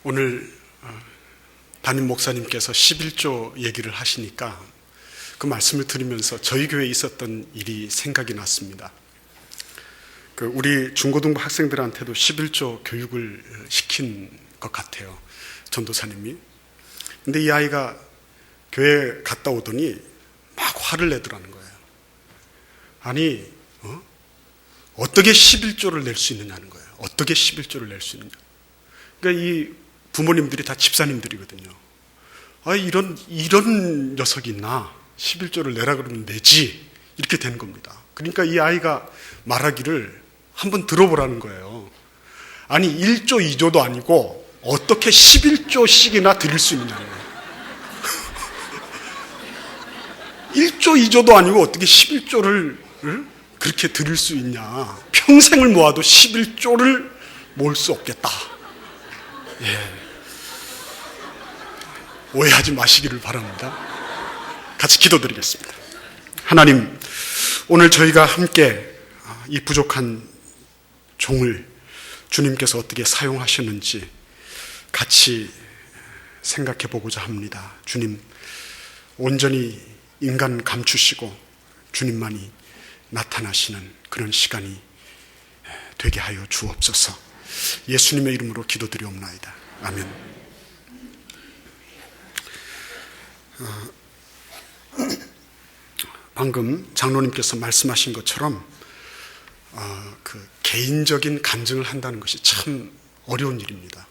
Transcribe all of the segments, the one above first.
오늘 담임 목사님께서 11조 얘기를 하시니까 그 말씀을 들으면서 저희 교회에 있었던 일이 생각이 났습니다. 우리 중고등부 학생들한테도 11조 교육을 시킨 것 같아요, 전도사님이. 근데 이 아이가 교회에 갔다 오더니 막 화를 내더라는 거예요. 아니, 어떻게 11조를 낼 수 있느냐는 거예요. 어떻게 11조를 낼 수 있느냐. 그러니까 이 부모님들이 다 집사님들이거든요. 이런 녀석이 있나. 11조를 내라 그러면 내지. 이렇게 되는 겁니다. 그러니까 이 아이가 말하기를 한번 들어보라는 거예요. 아니, 1조, 2조도 아니고 어떻게 11조씩이나 드릴 수 있느냐는 거예요. 1조, 2조도 아니고 어떻게 11조를 그렇게 드릴 수 있냐. 평생을 모아도 11조를 모을 수 없겠다. 오해하지 마시기를 바랍니다. 같이 기도드리겠습니다. 하나님, 오늘 저희가 함께 이 부족한 종을 주님께서 어떻게 사용하셨는지 같이 생각해 보고자 합니다. 주님, 온전히 인간 감추시고 주님만이 나타나시는 그런 시간이 되게 하여 주옵소서. 예수님의 이름으로 기도드리옵나이다. 아멘. 방금 장로님께서 말씀하신 것처럼 개인적인 간증을 한다는 것이 참 어려운 일입니다.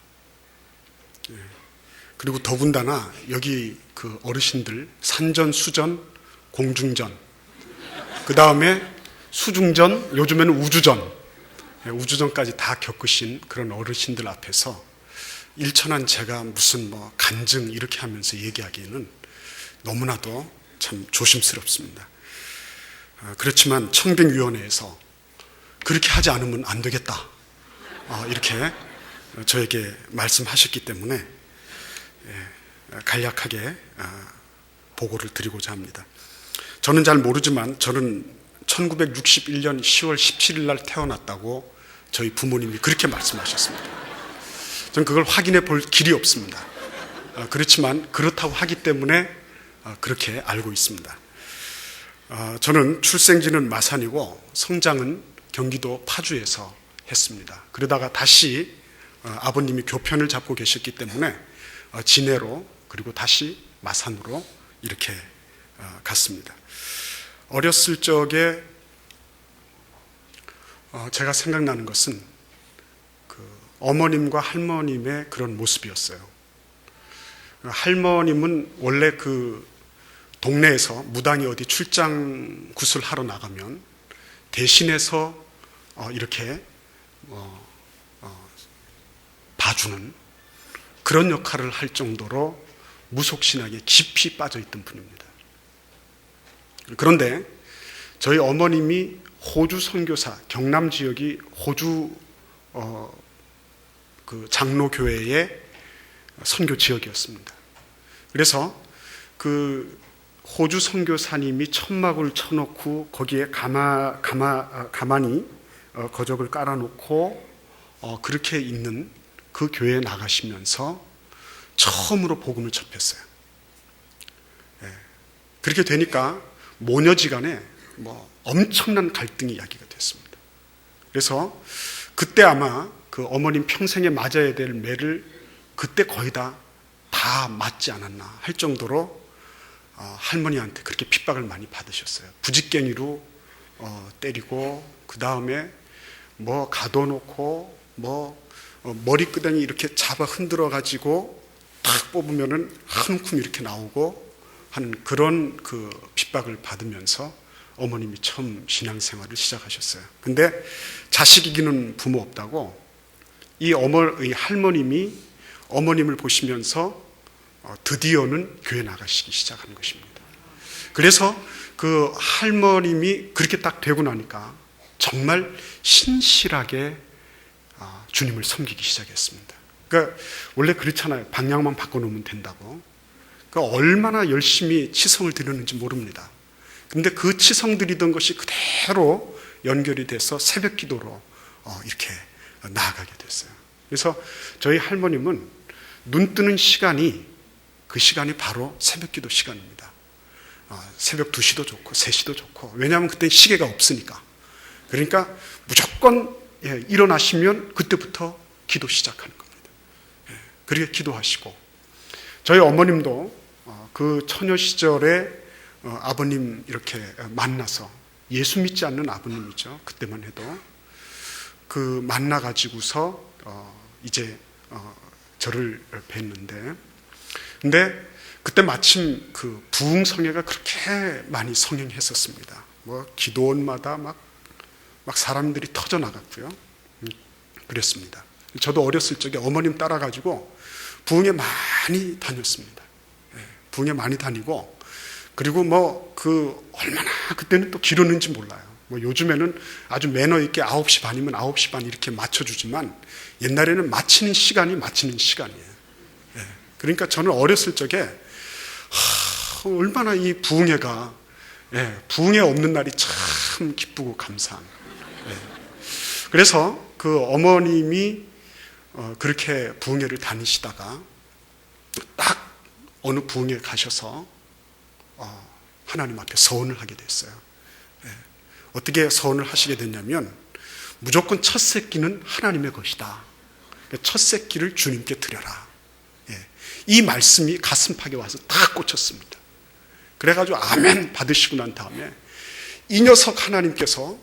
그리고 더군다나 여기 어르신들 산전, 수전, 공중전, 그 다음에 수중전, 요즘에는 우주전까지 다 겪으신 그런 어르신들 앞에서 일천한 제가 무슨 간증 이렇게 하면서 얘기하기에는 너무나도 참 조심스럽습니다. 그렇지만 청빙위원회에서 그렇게 하지 않으면 안 되겠다, 이렇게 저에게 말씀하셨기 때문에 간략하게 보고를 드리고자 합니다. 저는 잘 모르지만 저는 1961년 10월 17일 날 태어났다고 저희 부모님이 그렇게 말씀하셨습니다. 저는 그걸 확인해 볼 길이 없습니다. 그렇지만 그렇다고 하기 때문에 그렇게 알고 있습니다. 저는 출생지는 마산이고 성장은 경기도 파주에서 했습니다. 그러다가 다시 아버님이 교편을 잡고 계셨기 때문에 진해로 그리고 다시 마산으로 이렇게 갔습니다. 어렸을 적에 제가 생각나는 것은 어머님과 할머님의 그런 모습이었어요. 할머님은 원래 동네에서 무당이 어디 출장 굿을 하러 나가면 대신해서 이렇게 봐주는 그런 역할을 할 정도로 무속신앙에 깊이 빠져있던 분입니다. 그런데 저희 어머님이 호주 선교사, 경남 지역이 호주 장로교회의 선교 지역이었습니다. 그래서 호주 선교사님이 천막을 쳐놓고 거기에 가만히 거적을 깔아놓고 그렇게 있는 그 교회에 나가시면서 처음으로 복음을 접했어요. 그렇게 되니까 모녀지간에 엄청난 갈등이 야기가 됐습니다. 그래서 그때 아마 어머님 평생에 맞아야 될 매를 그때 거의 다 맞지 않았나 할 정도로 할머니한테 그렇게 핍박을 많이 받으셨어요. 부직갱이로 때리고, 그 다음에 가둬놓고 머리끄댕이 이렇게 잡아 흔들어 가지고 탁 뽑으면은 한 움큼 이렇게 나오고 하는 그런 핍박을 받으면서 어머님이 처음 신앙생활을 시작하셨어요. 근데 자식 이기는 부모 없다고 이 할머님이 어머님을 보시면서 드디어는 교회 나가시기 시작한 것입니다. 그래서 할머님이 그렇게 딱 되고 나니까 정말 신실하게 주님을 섬기기 시작했습니다. 그러니까 원래 그렇잖아요. 방향만 바꿔놓으면 된다고. 그러니까 얼마나 열심히 치성을 드렸는지 모릅니다. 근데 그 치성 드리던 것이 그대로 연결이 돼서 새벽 기도로 이렇게 나아가게 됐어요. 그래서 저희 할머님은 눈 뜨는 시간이 그 시간이 바로 새벽기도 시간입니다. 새벽 2시도 좋고 3시도 좋고, 왜냐하면 그때 시계가 없으니까. 그러니까 무조건 일어나시면 그때부터 기도 시작하는 겁니다. 그렇게 기도하시고, 저희 어머님도 그 처녀 시절에 아버님 이렇게 만나서, 예수 믿지 않는 아버님이죠. 그때만 해도 그 만나가지고서 이제 저를 뵀는데, 근데 그때 마침 그 부흥성회가 그렇게 많이 성행했었습니다. 뭐 기도원마다 막 사람들이 터져 나갔고요. 그랬습니다. 저도 어렸을 적에 어머님 따라가지고 부흥회 많이 다녔습니다. 부흥회 많이 다니고, 그리고 뭐 얼마나 그때는 또 기르는지 몰라요. 뭐 요즘에는 아주 매너 있게 9시 반이면 9시 반 이렇게 맞춰주지만, 옛날에는 마치는 시간이에요. 그러니까 저는 어렸을 적에 얼마나 이 부흥회가, 부흥회 없는 날이 참 기쁘고 감사한. 그래서 그 어머님이 그렇게 부흥회를 다니시다가 딱 어느 부흥회 가셔서 하나님 앞에 서원을 하게 됐어요. 어떻게 서원을 하시게 됐냐면, 무조건 첫 새끼는 하나님의 것이다. 첫 새끼를 주님께 드려라. 이 말씀이 가슴팍에 와서 딱 꽂혔습니다. 그래가지고 아멘 받으시고 난 다음에, 이 녀석 하나님께서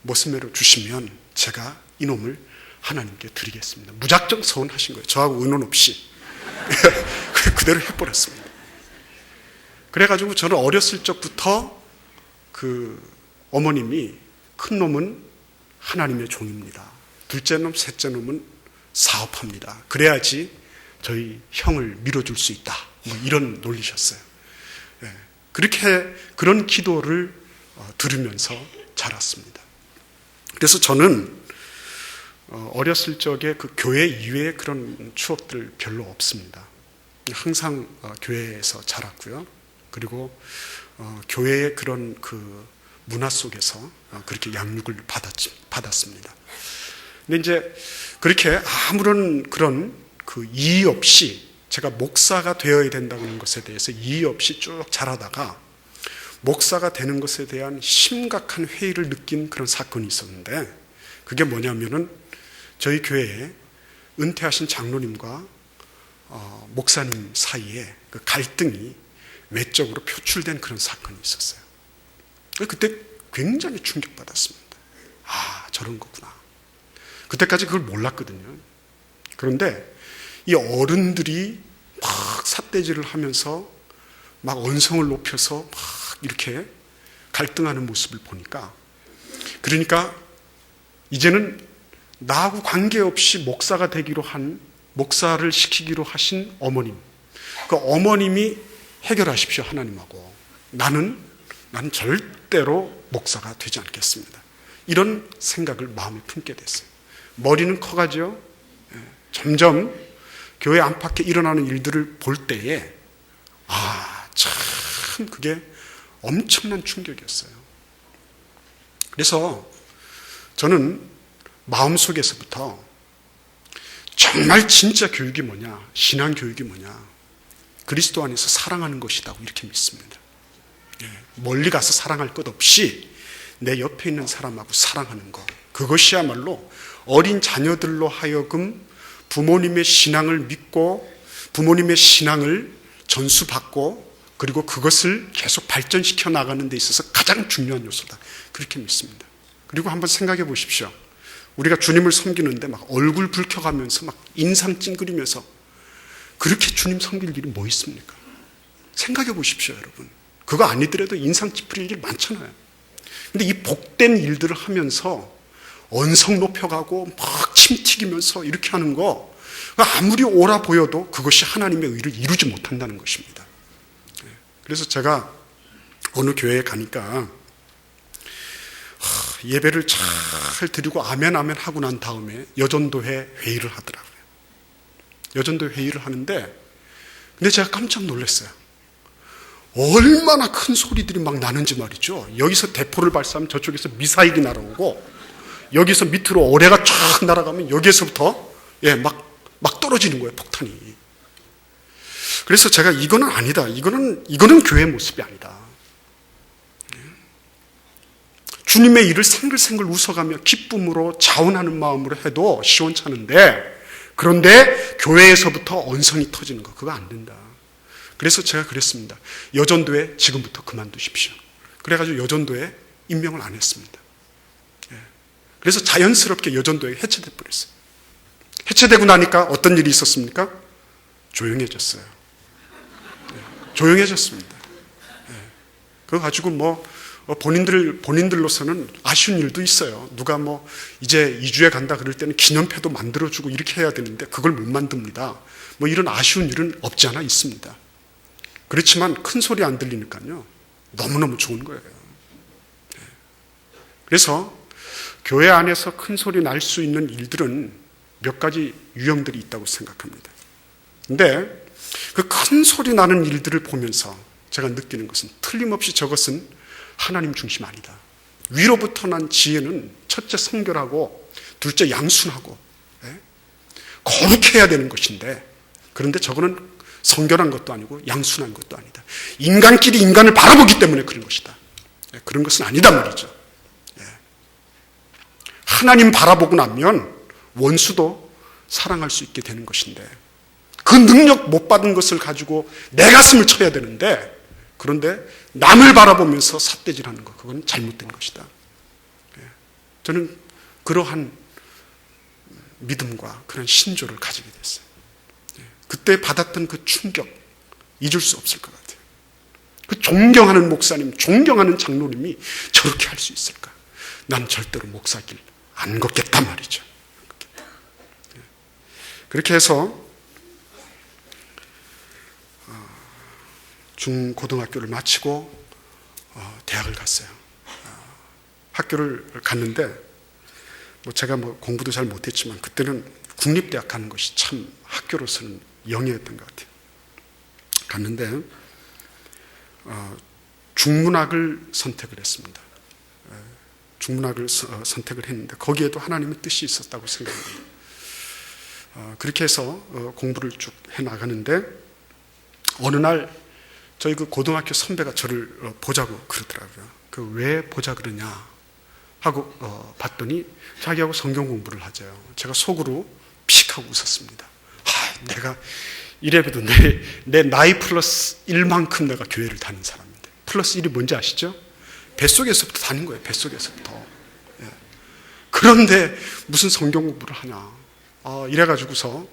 모습매로 주시면 제가 이놈을 하나님께 드리겠습니다. 무작정 서원하신 거예요. 저하고 의논 없이. 그대로 해버렸습니다. 그래가지고 저는 어렸을 적부터 그 어머님이, 큰 놈은 하나님의 종입니다. 둘째 놈, 셋째 놈은 사업합니다. 그래야지 저희 형을 밀어줄 수 있다. 뭐 이런 논리셨어요. 그렇게 그런 기도를 들으면서 자랐습니다. 그래서 저는 어렸을 적에 그 교회 이외의 그런 추억들 별로 없습니다. 항상 교회에서 자랐고요. 그리고 교회의 그런 그 문화 속에서 그렇게 양육을 받았습니다. 근데 이제 그렇게 아무런 그런 그 이의 없이, 제가 목사가 되어야 된다는 것에 대해서 이의 없이 쭉 자라다가 목사가 되는 것에 대한 심각한 회의를 느낀 그런 사건이 있었는데, 그게 뭐냐면은 저희 교회에 은퇴하신 장로님과 목사님 사이에 그 갈등이 외적으로 표출된 그런 사건이 있었어요. 그때 굉장히 충격받았습니다. 저런 거구나. 그때까지 그걸 몰랐거든요. 그런데 이 어른들이 막 삿대질을 하면서 막 언성을 높여서 막 이렇게 갈등하는 모습을 보니까, 그러니까 이제는 나하고 관계없이 목사를 시키기로 하신 어머님, 그 어머님이 해결하십시오, 하나님하고. 나는 절대로 목사가 되지 않겠습니다. 이런 생각을 마음에 품게 됐어요. 머리는 커가죠. 점점 교회 안팎에 일어나는 일들을 볼 때에 참 그게 엄청난 충격이었어요. 그래서 저는 마음속에서부터 정말 진짜 교육이 뭐냐, 신앙 교육이 뭐냐, 그리스도 안에서 사랑하는 것이라고 이렇게 믿습니다. 멀리 가서 사랑할 것 없이 내 옆에 있는 사람하고 사랑하는 것, 그것이야말로 어린 자녀들로 하여금 부모님의 신앙을 믿고 부모님의 신앙을 전수받고, 그리고 그것을 계속 발전시켜 나가는 데 있어서 가장 중요한 요소다, 그렇게 믿습니다. 그리고 한번 생각해 보십시오. 우리가 주님을 섬기는데 막 얼굴 붉혀가면서 막 인상 찡그리면서 그렇게 주님 섬길 일이 뭐 있습니까? 생각해 보십시오, 여러분. 그거 아니더라도 인상 찌푸릴 일 많잖아요. 근데 이 복된 일들을 하면서 언성 높여가고 막 침 튀기면서 이렇게 하는 거, 아무리 옳아 보여도 그것이 하나님의 의를 이루지 못한다는 것입니다. 그래서 제가 어느 교회에 가니까 예배를 잘 드리고 아멘 아멘 하고 난 다음에 여전도회 회의를 하더라고요. 여전도회 회의를 하는데, 근데 제가 깜짝 놀랐어요. 얼마나 큰 소리들이 막 나는지 말이죠. 여기서 대포를 발사하면 저쪽에서 미사일이 날아오고, 여기서 밑으로 오래가 쫙 날아가면 여기에서부터 막 떨어지는 거예요, 폭탄이. 그래서 제가 이거는 아니다. 이거는 교회의 모습이 아니다. 주님의 일을 생글생글 웃어가며 기쁨으로 자원하는 마음으로 해도 시원찮은데, 그런데 교회에서부터 언성이 터지는 거, 그거 안 된다. 그래서 제가 그랬습니다. 여전도에 지금부터 그만두십시오. 그래가지고 여전도에 임명을 안 했습니다. 그래서 자연스럽게 여전도에 해체돼 버렸어요. 해체되고 나니까 어떤 일이 있었습니까? 조용해졌어요. 조용해졌습니다. 그거 가지고 뭐 본인들로서는 아쉬운 일도 있어요. 누가 뭐 이제 이주에 간다 그럴 때는 기념패도 만들어주고 이렇게 해야 되는데 그걸 못 만듭니다. 뭐 이런 아쉬운 일은 없지 않아 있습니다. 그렇지만 큰 소리 안 들리니까요, 너무너무 좋은 거예요. 그래서 교회 안에서 큰 소리 날 수 있는 일들은 몇 가지 유형들이 있다고 생각합니다. 근데 그 큰 소리 나는 일들을 보면서 제가 느끼는 것은 틀림없이 저것은 하나님 중심 아니다. 위로부터 난 지혜는 첫째 성결하고 둘째 양순하고 거룩해야 되는 것인데, 그런데 저거는 성결한 것도 아니고 양순한 것도 아니다. 인간끼리 인간을 바라보기 때문에 그런 것이다. 그런 것은 아니다 말이죠. 하나님 바라보고 나면 원수도 사랑할 수 있게 되는 것인데, 그 능력 못 받은 것을 가지고 내 가슴을 쳐야 되는데, 그런데 남을 바라보면서 삿대질하는 것, 그건 잘못된 것이다. 저는 그러한 믿음과 그런 신조를 가지게 됐어요. 그때 받았던 그 충격, 잊을 수 없을 것 같아요. 그 존경하는 목사님, 존경하는 장로님이 저렇게 할 수 있을까? 난 절대로 목사길 안 걷겠단 말이죠. 그렇게 해서 중고등학교를 마치고 대학을 갔어요. 학교를 갔는데 제가 공부도 잘 못했지만 그때는 국립대학 가는 것이 참 학교로서는 영예였던 것 같아요. 갔는데 중문학을 선택을 했습니다. 중문학을 선택을 했는데 거기에도 하나님의 뜻이 있었다고 생각합니다. 그렇게 해서 공부를 쭉 해나가는데 어느 날 저희 그 고등학교 선배가 저를 보자고 그러더라고요. 왜 보자 그러냐 하고 봤더니 자기하고 성경 공부를 하자요. 제가 속으로 픽 하고 웃었습니다. 내가 이래봬도 내 나이 플러스 1만큼 내가 교회를 다닌 사람인데, 플러스 1이 뭔지 아시죠? 뱃속에서부터 다닌 거예요. 뱃속에서부터. 그런데 무슨 성경 공부를 하냐. 이래가지고서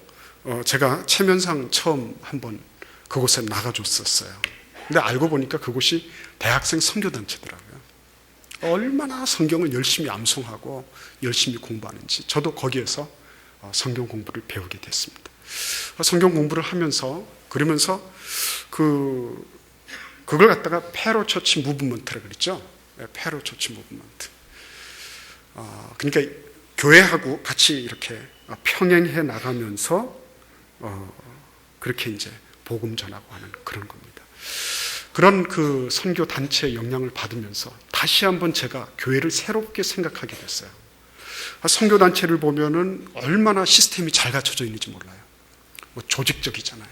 제가 체면상 처음 한번 그곳에 나가줬었어요. 근데 알고 보니까 그곳이 대학생 선교단체더라고요. 얼마나 성경을 열심히 암송하고 열심히 공부하는지 저도 거기에서 성경 공부를 배우게 됐습니다. 성경 공부를 하면서 그러면서 그걸 갖다가 패러 처치 무브먼트라고 그랬죠. 패러 처치 무브먼트. 그러니까 교회하고 같이 이렇게 평행해 나가면서 그렇게 이제 복음 전하고 하는 그런 겁니다. 그런 그 선교 단체의 영향을 받으면서 다시 한번 제가 교회를 새롭게 생각하게 됐어요. 선교 단체를 보면은 얼마나 시스템이 잘 갖춰져 있는지 몰라요. 조직적이잖아요.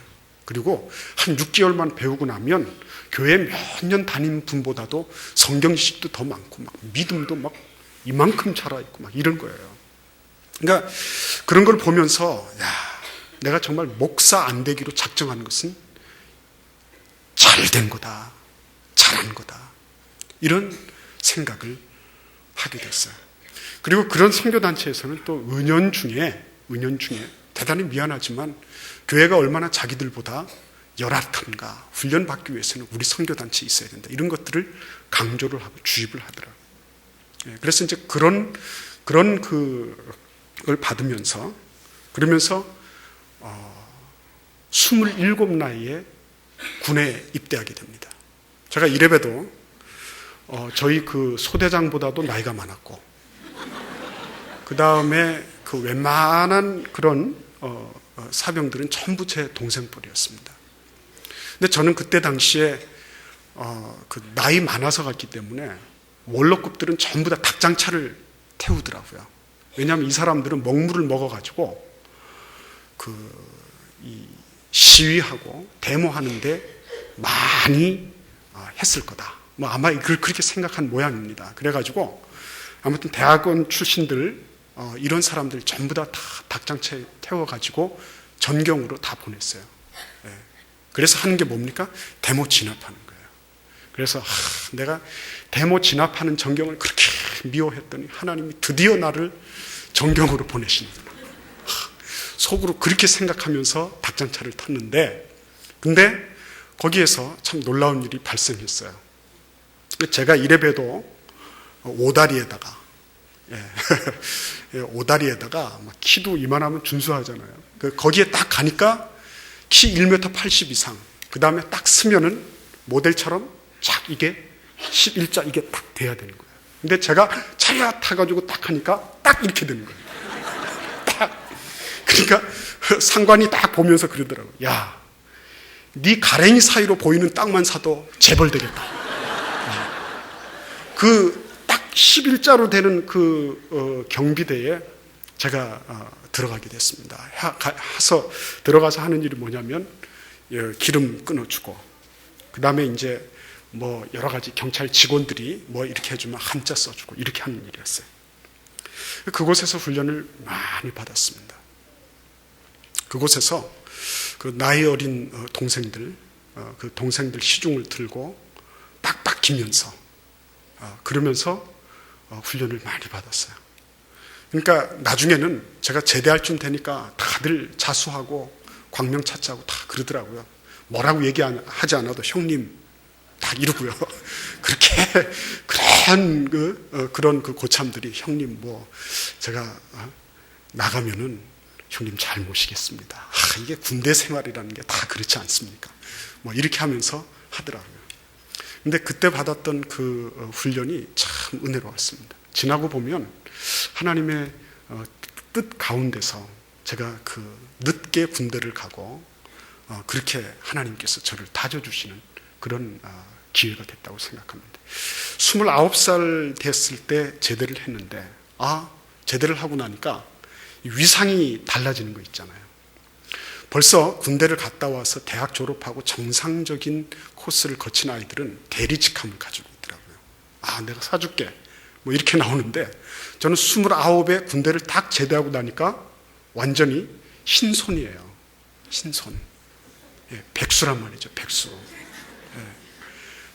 그리고 한 6개월만 배우고 나면 교회 몇 년 다닌 분보다도 성경 지식도 더 많고 막 믿음도 막 이만큼 자라 있고 막 이런 거예요. 그러니까 그런 걸 보면서 내가 정말 목사 안 되기로 작정한 것은 잘된 거다, 잘한 거다, 이런 생각을 하게 됐어요. 그리고 그런 선교단체에서는 또 은연중에 대단히 미안하지만 교회가 얼마나 자기들보다 열악한가, 훈련받기 위해서는 우리 선교단체에 있어야 된다, 이런 것들을 강조를 하고 주입을 하더라고요. 그래서 이제 그런 그걸 받으면서, 그러면서 27 나이에 군에 입대하게 됩니다. 제가 이래봬도 저희 그 소대장보다도 나이가 많았고, 그 다음에 그 웬만한 그런 사병들은 전부 제 동생뻘이었습니다. 근데 저는 그때 당시에 그 나이 많아서 갔기 때문에 원로급들은 전부 다 닭장차를 태우더라고요. 왜냐하면 이 사람들은 먹물을 먹어가지고 이 시위하고 데모하는데 많이 했을 거다. 뭐 아마 이걸 그렇게 생각한 모양입니다. 그래가지고 아무튼 대학원 출신들 이런 사람들 전부 다 닭장채 태워가지고 전경으로 다 보냈어요. 그래서 하는 게 뭡니까? 데모 진압하는 거예요. 그래서 내가 데모 진압하는 전경을 그렇게 미워했더니 하나님이 드디어 나를 전경으로 보내시는구나. 속으로 그렇게 생각하면서 닭장차를 탔는데, 근데 거기에서 참 놀라운 일이 발생했어요. 제가 이래봬도 오다리에다가 오다리에다가 막 키도 이만하면 준수하잖아요. 거기에 딱 가니까 키 1m 80 이상, 그 다음에 딱 서면은 모델처럼 쫙 이게 11자 이게 딱 돼야 되는 거예요. 근데 제가 차가 타가지고 딱 하니까 딱 이렇게 되는 거예요. 딱. 그러니까 상관이 딱 보면서 그러더라고요. 야, 네 가랭이 사이로 보이는 땅만 사도 재벌 되겠다. 그 딱 11자로 되는 경비대에 제가 들어가게 됐습니다. 들어가서 하는 일이 뭐냐면 기름 끊어주고, 그 다음에 이제 뭐 여러 가지 경찰 직원들이 뭐 이렇게 해주면 한자 써주고 이렇게 하는 일이었어요. 그곳에서 훈련을 많이 받았습니다. 그곳에서 그 나이 어린 동생들, 그 동생들 시중을 들고 빡빡 기면서 그러면서 훈련을 많이 받았어요. 그러니까 나중에는 제가 제대할 쯤 되니까 다들 자수하고 광명 찾자고 다 그러더라고요. 뭐라고 얘기하지 않아도 형님 다 이러고요. 그렇게 그런 고참들이 형님 뭐 제가 나가면은 형님 잘 모시겠습니다. 이게 군대 생활이라는 게 다 그렇지 않습니까? 뭐 이렇게 하면서 하더라고요. 근데 그때 받았던 그 훈련이 참 은혜로웠습니다. 지나고 보면 하나님의 뜻 가운데서 제가 늦게 군대를 가고 그렇게 하나님께서 저를 다져주시는 그런 기회가 됐다고 생각합니다. 29살 됐을 때 제대를 했는데 제대를 하고 나니까 위상이 달라지는 거 있잖아요. 벌써 군대를 갔다 와서 대학 졸업하고 정상적인 코스를 거친 아이들은 대리직함을 가지고 있더라고요. 내가 사줄게 뭐 이렇게 나오는데 저는 29에 군대를 딱 제대하고 나니까 완전히 신손이에요. 신손. 백수란 말이죠. 백수.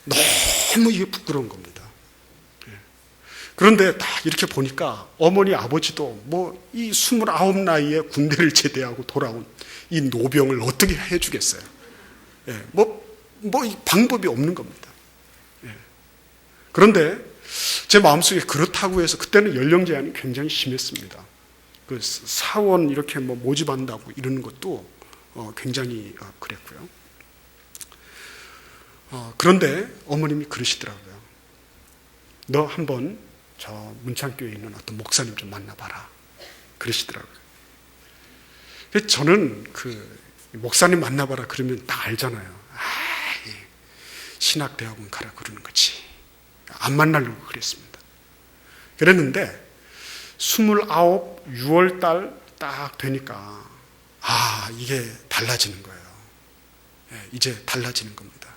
너무 이게 부끄러운 겁니다. 그런데 딱 이렇게 보니까 어머니 아버지도 뭐 이 29 나이에 군대를 제대하고 돌아온 이 노병을 어떻게 해주겠어요. 방법이 없는 겁니다. 그런데 제 마음속에 그렇다고 해서 그때는 연령 제한이 굉장히 심했습니다. 그 사원 이렇게 뭐 모집한다고 이러는 것도 굉장히 그랬고요. 그런데 어머님이 그러시더라고요. 너 한번 저 문창교에 있는 어떤 목사님 좀 만나봐라. 그러시더라고요. 저는 목사님 만나봐라 그러면 딱 알잖아요. 신학대학원 가라 그러는 거지. 안 만나려고 그랬습니다. 그랬는데 29 6월달 딱 되니까 이게 달라지는 거예요. 이제 달라지는 겁니다.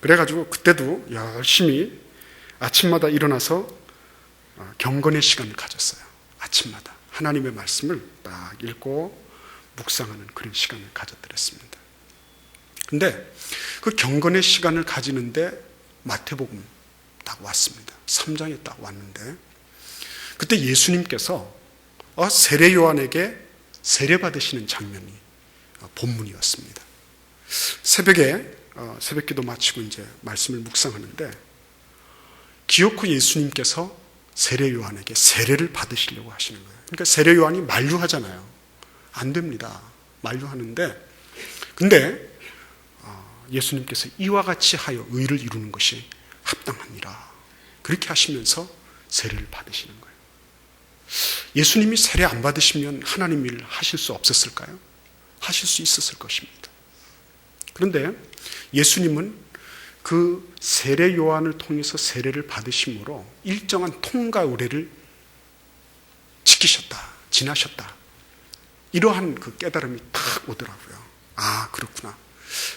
그래가지고 그때도 열심히 아침마다 일어나서 경건의 시간을 가졌어요. 아침마다 하나님의 말씀을 딱 읽고 묵상하는 그런 시간을 가져드렸습니다. 근데 그 경건의 시간을 가지는데 마태복음 딱 왔습니다. 3장에 딱 왔는데 그때 예수님께서 세례 요한에게 세례 받으시는 장면이 본문이었습니다. 새벽에 새벽기도 마치고 이제 말씀을 묵상하는데 기어코 예수님께서 세례 요한에게 세례를 받으시려고 하시는 거예요. 그러니까 세례 요한이 만류하잖아요. 안 됩니다. 만류하는데 근데 예수님께서 이와 같이 하여 의를 이루는 것이 합당하니라. 그렇게 하시면서 세례를 받으시는 거예요. 예수님이 세례 안 받으시면 하나님 일 하실 수 없었을까요? 하실 수 있었을 것입니다. 그런데 예수님은 그 세례 요한을 통해서 세례를 받으심으로 일정한 통과 의례를 지키셨다, 지나셨다. 이러한 그 깨달음이 탁 오더라고요. 아, 그렇구나.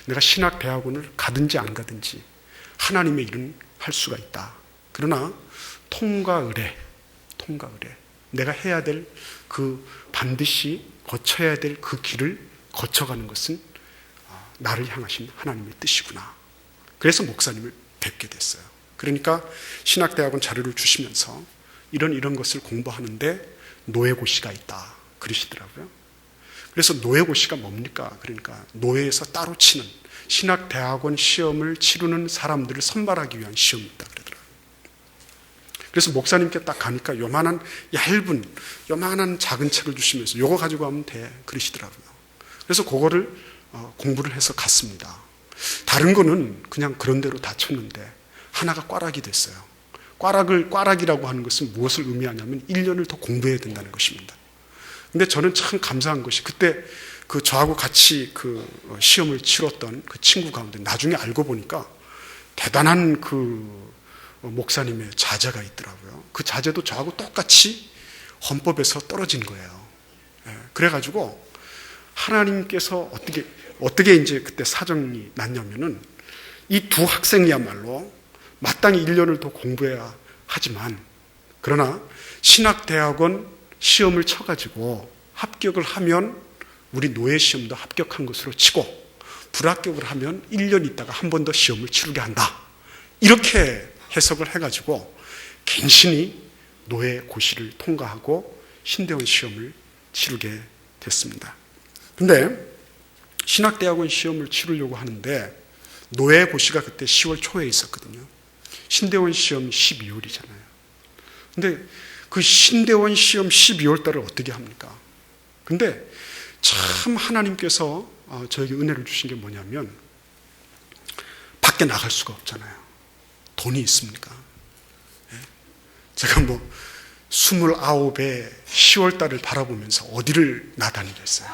내가 신학대학원을 가든지 안 가든지 하나님의 일은 할 수가 있다. 그러나 통과 의례, 내가 해야 될 그 반드시 거쳐야 될 그 길을 거쳐가는 것은 나를 향하신 하나님의 뜻이구나. 그래서 목사님을 뵙게 됐어요. 그러니까 신학대학원 자료를 주시면서 이런 것을 공부하는데 노예고시가 있다 그러시더라고요. 그래서 노예고시가 뭡니까? 그러니까 노예에서 따로 치는 신학대학원 시험을 치르는 사람들을 선발하기 위한 시험이 있다 그러더라고요. 그래서 목사님께 딱 가니까 요만한 작은 책을 주시면서 요거 가지고 가면 돼 그러시더라고요. 그래서 그거를 공부를 해서 갔습니다. 다른 거는 그냥 그런 대로 다 쳤는데 하나가 꽈락이 됐어요. 꽈락이라고 하는 것은 무엇을 의미하냐면 1년을 더 공부해야 된다는 것입니다. 근데 저는 참 감사한 것이 그때 그 저하고 같이 그 시험을 치렀던 그 친구 가운데 나중에 알고 보니까 대단한 그 목사님의 자제가 있더라고요. 그 자제도 저하고 똑같이 헌법에서 떨어진 거예요. 그래가지고 하나님께서 어떻게 이제 그때 사정이 났냐면은 이 두 학생이야말로 마땅히 1년을 더 공부해야 하지만 그러나 신학대학원 시험을 쳐가지고 합격을 하면 우리 노예 시험도 합격한 것으로 치고 불합격을 하면 1년 있다가 한 번 더 시험을 치르게 한다. 이렇게 해석을 해가지고 간신히 노예 고시를 통과하고 신대원 시험을 치르게 됐습니다. 근데 신학대학원 시험을 치르려고 하는데 노예 고시가 그때 10월 초에 있었거든요. 신대원 시험이 12월이잖아요. 근데 그 신대원 시험 12월 달을 어떻게 합니까? 근데 참 하나님께서 저에게 은혜를 주신 게 뭐냐면 밖에 나갈 수가 없잖아요. 돈이 있습니까? 제가 29에 10월 달을 바라보면서 어디를 나다니겠어요?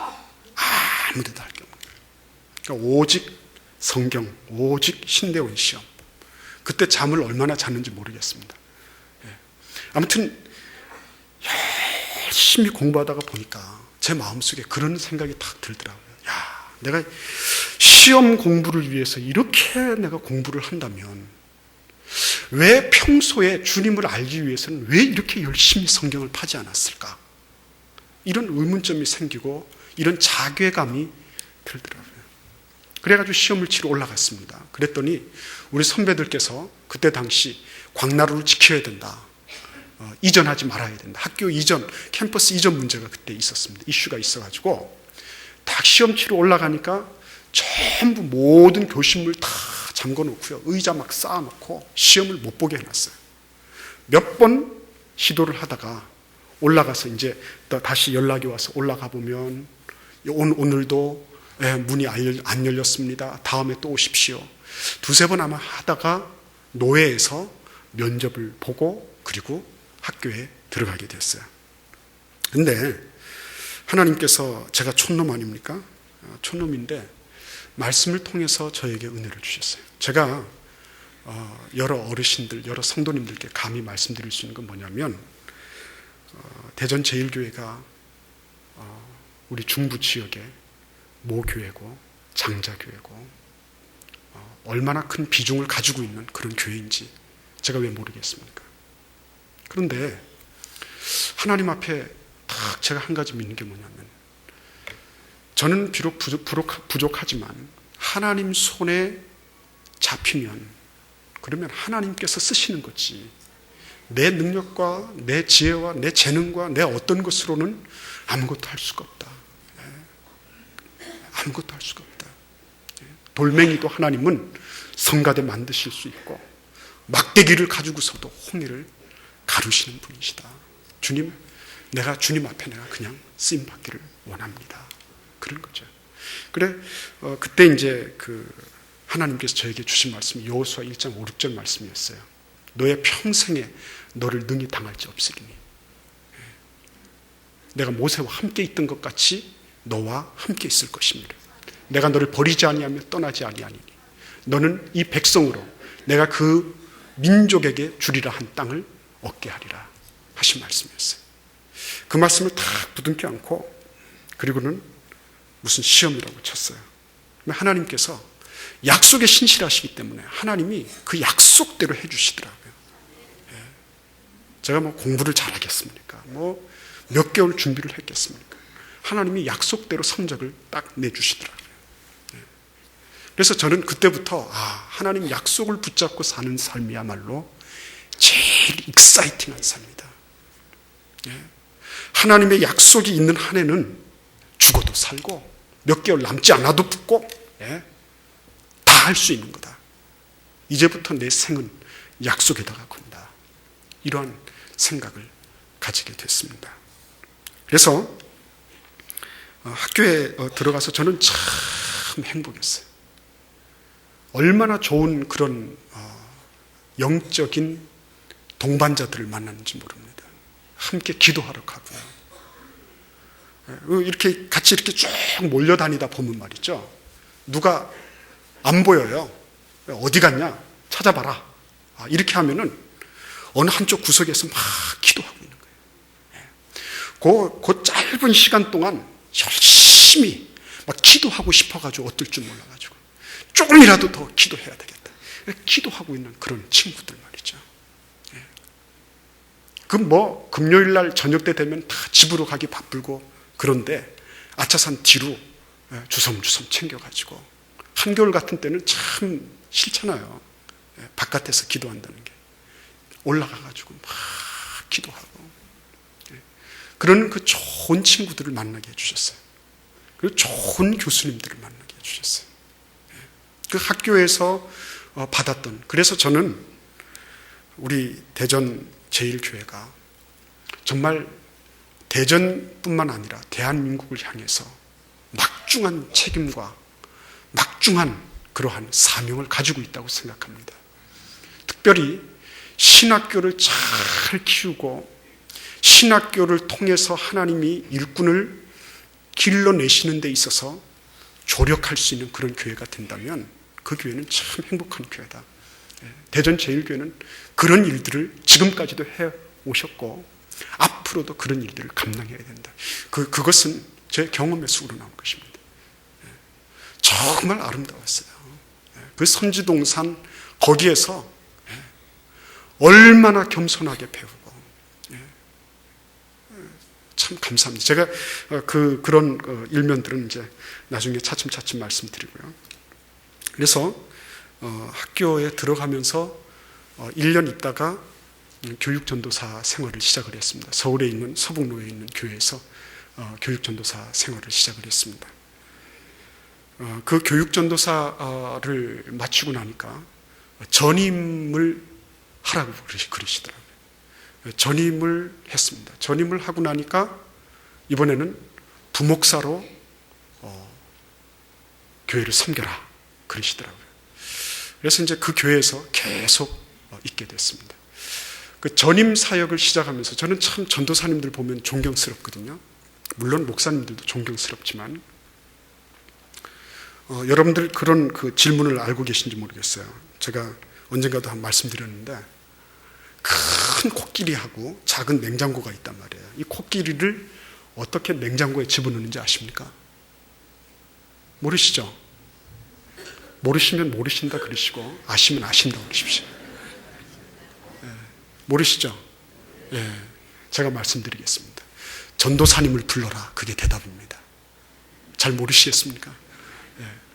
아무 데도 할 게 없는 거예요. 그러니까 오직 성경, 오직 신대원 시험. 그때 잠을 얼마나 잤는지 모르겠습니다. 아무튼 열심히 공부하다가 보니까 제 마음속에 그런 생각이 딱 들더라고요. 야, 내가 시험 공부를 위해서 이렇게 내가 공부를 한다면 왜 평소에 주님을 알기 위해서는 왜 이렇게 열심히 성경을 파지 않았을까? 이런 의문점이 생기고 이런 자괴감이 들더라고요. 그래가지고 시험을 치러 올라갔습니다. 그랬더니 우리 선배들께서 그때 당시 광나루를 지켜야 된다. 이전하지 말아야 된다. 학교 이전, 캠퍼스 이전 문제가 그때 있었습니다. 이슈가 있어가지고 딱 시험 치러 올라가니까 전부 모든 교실물 다 잠궈놓고요. 의자 막 쌓아놓고 시험을 못 보게 해놨어요. 몇 번 시도를 하다가 올라가서 이제 다시 연락이 와서 올라가 보면 오늘도 문이 안 열렸습니다. 다음에 또 오십시오. 두세 번 아마 하다가 노예에서 면접을 보고 그리고 학교에 들어가게 됐어요. 근데 하나님께서 제가 촌놈 아닙니까? 촌놈인데 말씀을 통해서 저에게 은혜를 주셨어요. 제가 여러 어르신들, 여러 성도님들께 감히 말씀드릴 수 있는 건 뭐냐면 대전 제1교회가 우리 중부 지역의 모교회고 장자교회고 얼마나 큰 비중을 가지고 있는 그런 교회인지 제가 왜 모르겠습니까? 그런데 하나님 앞에 딱 제가 한 가지 믿는 게 뭐냐면 저는 비록 부족하지만 하나님 손에 잡히면 그러면 하나님께서 쓰시는 거지 내 능력과 내 지혜와 내 재능과 내 어떤 것으로는 아무것도 할 수가 없다. 아무것도 할 수가 없다. 돌멩이도 하나님은 성가대 만드실 수 있고 막대기를 가지고서도 홍해를 가르시는 분이시다. 주님, 내가 주님 앞에 내가 그냥 쓰임 받기를 원합니다. 그런 거죠. 그래, 그때 이제 하나님께서 저에게 주신 말씀이 여호수아 1장 5, 6절 말씀이었어요. 너의 평생에 너를 능히 당할지 없으리니 내가 모세와 함께 있던 것 같이 너와 함께 있을 것입니다. 내가 너를 버리지 아니하며 떠나지 아니하니니 너는 이 백성으로 내가 그 민족에게 주리라 한 땅을 얻게 하리라 하신 말씀이었어요. 그 말씀을 딱 부둥켜 안고 그리고는 무슨 시험이라고 쳤어요. 하나님께서 약속에 신실하시기 때문에 하나님이 그 약속대로 해주시더라고요. 제가 뭐 공부를 잘하겠습니까? 뭐 몇 개월 준비를 했겠습니까? 하나님이 약속대로 성적을 딱 내주시더라고요. 그래서 저는 그때부터 하나님 약속을 붙잡고 사는 삶이야말로 제일 익사이팅한 삶이다. 하나님의 약속이 있는 한 해는 죽어도 살고 몇 개월 남지 않아도 붙고 다 할 수 있는 거다. 이제부터 내 생은 약속에다가 건다. 이러한 생각을 가지게 됐습니다. 그래서 학교에 들어가서 저는 참 행복했어요. 얼마나 좋은 그런 영적인 동반자들을 만났는지 모릅니다. 함께 기도하러 가고요. 이렇게 같이 이렇게 쭉 몰려다니다 보면 말이죠. 누가 안 보여요. 어디 갔냐? 찾아봐라. 이렇게 하면은 어느 한쪽 구석에서 막 기도하고 있는 거예요. 그 짧은 시간 동안 열심히 막 기도하고 싶어가지고 어떨 줄 몰라가지고 조금이라도 더 기도해야 되겠다. 기도하고 있는 그런 친구들 말이죠. 금요일 날 저녁 때 되면 다 집으로 가기 바쁘고 그런데 아차산 뒤로 주섬주섬 챙겨가지고 한겨울 같은 때는 참 싫잖아요. 바깥에서 기도한다는 게. 올라가가지고 막 기도하고 그런 그 좋은 친구들을 만나게 해주셨어요. 그리고 좋은 교수님들을 만나게 해주셨어요. 그 학교에서 받았던, 그래서 저는 우리 대전 제1교회가 정말 대전뿐만 아니라 대한민국을 향해서 막중한 책임과 막중한 그러한 사명을 가지고 있다고 생각합니다. 특별히 신학교를 잘 키우고 신학교를 통해서 하나님이 일꾼을 길러내시는 데 있어서 조력할 수 있는 그런 교회가 된다면 그 교회는 참 행복한 교회다. 대전 제1교회는 그런 일들을 지금까지도 해오셨고 앞으로도 그런 일들을 감당해야 된다. 그것은 제 경험에서 우러나온 것입니다. 정말 아름다웠어요. 그 선지동산 거기에서 얼마나 겸손하게 배우고 참 감사합니다. 제가 그런 일면들은 이제 나중에 차츰차츰 말씀드리고요. 그래서 학교에 들어가면서 1년 있다가 교육전도사 생활을 시작을 했습니다. 서울에 있는 서북로에 있는 교회에서 교육전도사 생활을 시작을 했습니다. 그 교육전도사를 마치고 나니까 전임을 하라고 그러시더라고요. 전임을 했습니다. 전임을 하고 나니까 이번에는 부목사로 교회를 섬겨라 그러시더라고요. 그래서 이제 그 교회에서 계속 있게 됐습니다. 그 전임 사역을 시작하면서 저는 참 전도사님들 보면 존경스럽거든요. 물론 목사님들도 존경스럽지만 여러분들 그런 그 질문을 알고 계신지 모르겠어요. 제가 언젠가도 한 말씀드렸는데 큰 코끼리하고 작은 냉장고가 있단 말이에요. 이 코끼리를 어떻게 냉장고에 집어넣는지 아십니까? 모르시죠? 모르시면 모르신다 그러시고 아시면 아신다 그러십시오. 모르시죠? 제가 말씀드리겠습니다. 전도사님을 불러라. 그게 대답입니다. 잘 모르시겠습니까?